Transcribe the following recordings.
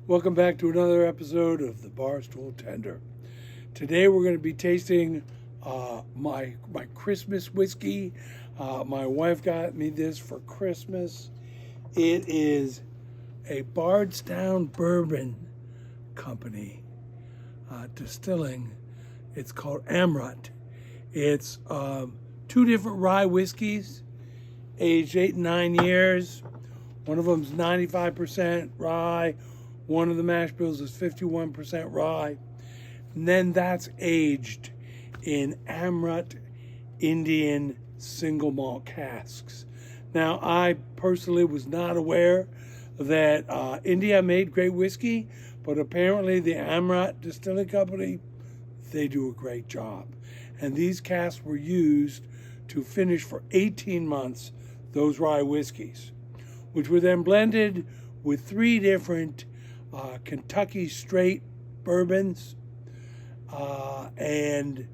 Welcome back to another episode of the Barstool Tender. Today we're going to be tasting my Christmas whiskey. My wife got me this for Christmas. It is a Bardstown Bourbon Company Distilling. It's called Amrut. It's two different rye whiskeys, aged 8 and 9 years. One of them's 95% rye. One of the mash bills is 51% rye. And then that's aged in Amrut Indian single malt casks. Now, I personally was not aware that India made great whiskey, but apparently the Amrut Distilling Company, they do a great job. And these casks were used to finish for 18 months those rye whiskeys, which were then blended with 3 different Kentucky straight bourbons and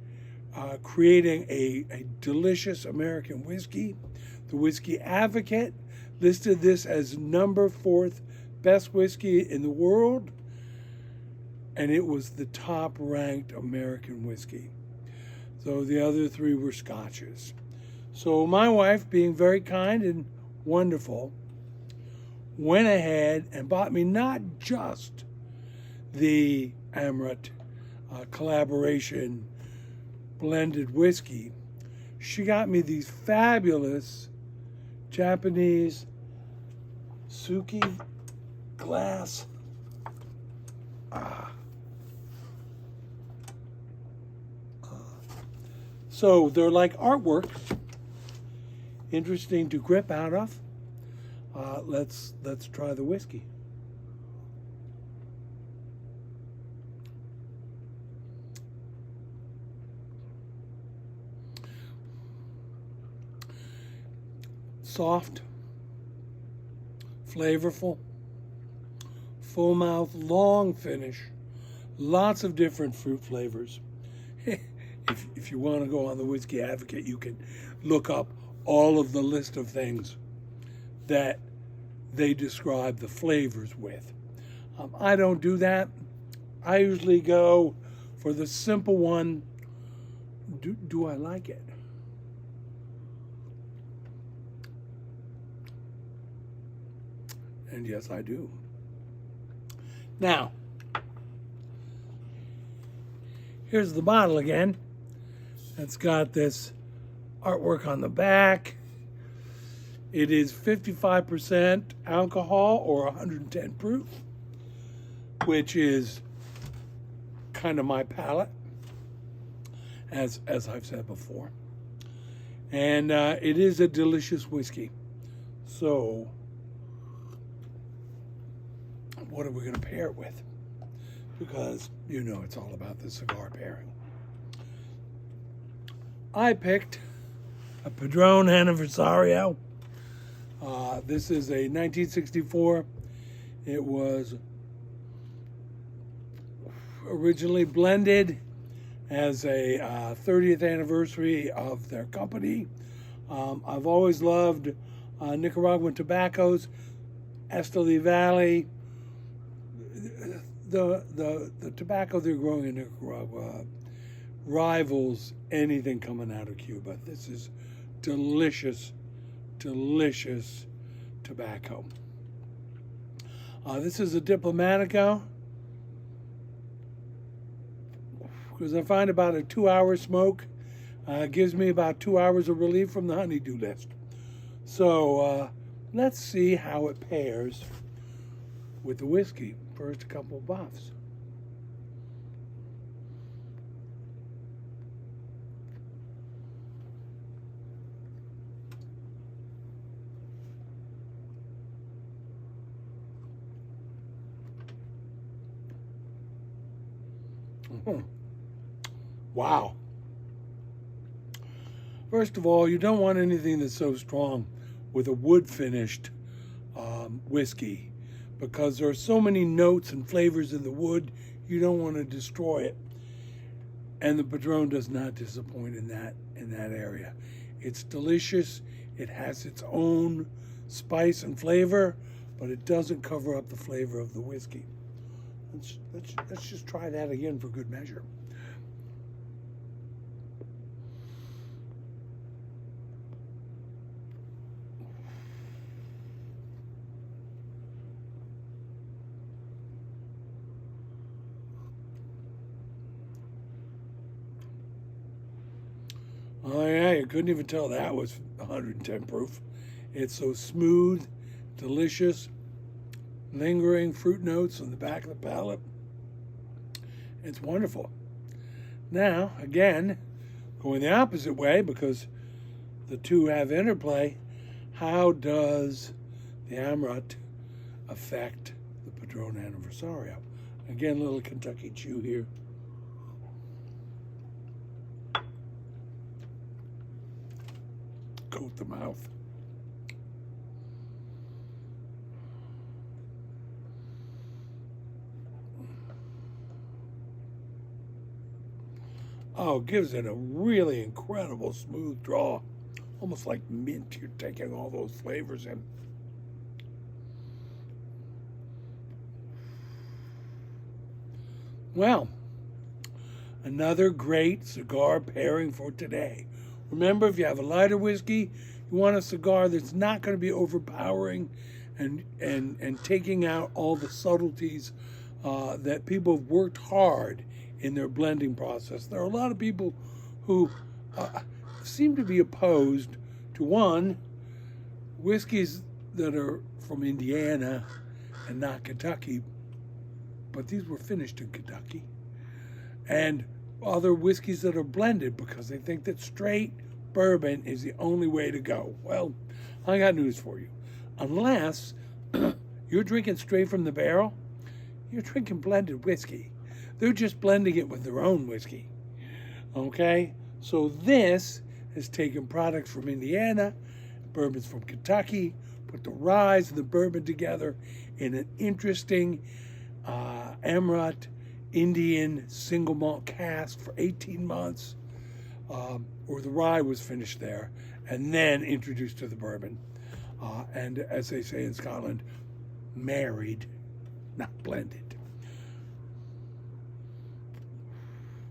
creating a delicious American whiskey. The Whiskey Advocate listed this as number 4th best whiskey in the world, and it was the top ranked American whiskey. So the other 3 were Scotches. So my wife, being very kind and wonderful, went ahead and bought me not just the Amrut collaboration blended whiskey. She got me these fabulous Japanese Suki glass. So they're like artwork, interesting to grip out of. Let's try the whiskey. Soft, flavorful, full mouth, long finish, lots of different fruit flavors. If you want to go on the Whiskey Advocate, you can look up all of the list of things that they describe the flavors with. I don't do that. I usually go for the simple one. Do I like it? And yes, I do. Now, here's the bottle again. It's got this artwork on the back. It is 55% alcohol or 110 proof, which is kind of my palate, as I've said before. And it is a delicious whiskey. So, what are we going to pair it with? Because you know it's all about the cigar pairing. I picked a Padron Aniversario. This is a 1964. It was originally blended as a 30th anniversary of their company. I've always loved Nicaraguan tobaccos. Esteli Valley, the tobacco they're growing in Nicaragua rivals anything coming out of Cuba. This is delicious tobacco. This is a Diplomatico, because I find about a 2-hour smoke gives me about 2 hours of relief from the honeydew list. So let's see how it pairs with the whiskey. First, a couple of puffs. Wow. First of all, you don't want anything that's so strong with a wood finished whiskey, because there are so many notes and flavors in the wood, you don't want to destroy it. And the Padron does not disappoint in that area. It's delicious. It has its own spice and flavor, but it doesn't cover up the flavor of the whiskey. Let's just try that again for good measure. Oh yeah, you couldn't even tell that was 110 proof. It's so smooth, delicious, lingering fruit notes on the back of the palate. It's wonderful. Now, again, going the opposite way because the two have interplay, how does the Amrut affect the Padron Aniversario? Again, a little Kentucky chew here. Coat the mouth. Oh, gives it a really incredible smooth draw. Almost like mint. You're taking all those flavors in. Well, another great cigar pairing for today. Remember, if you have a lighter whiskey, you want a cigar that's not going to be overpowering and taking out all the subtleties that people have worked hard in their blending process. There are a lot of people who seem to be opposed to, one, whiskeys that are from Indiana and not Kentucky, but these were finished in Kentucky, and other whiskeys that are blended because they think that straight bourbon is the only way to go. Well, I got news for you. Unless you're drinking straight from the barrel, you're drinking blended whiskey. They're just blending it with their own whiskey. Okay? So this has taken products from Indiana, bourbons from Kentucky, put the rye and the bourbon together in an interesting Amrut Indian single malt cask for 18 months, or the rye was finished there and then introduced to the bourbon. And as they say in Scotland, married, not blended.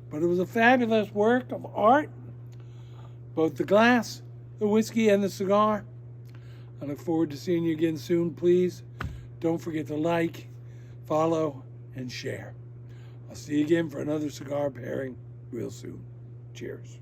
But it was a fabulous work of art, both the glass, the whiskey, and the cigar. I look forward to seeing you again soon. Please don't forget to like, follow, and share. I'll see you again for another cigar pairing real soon. Cheers.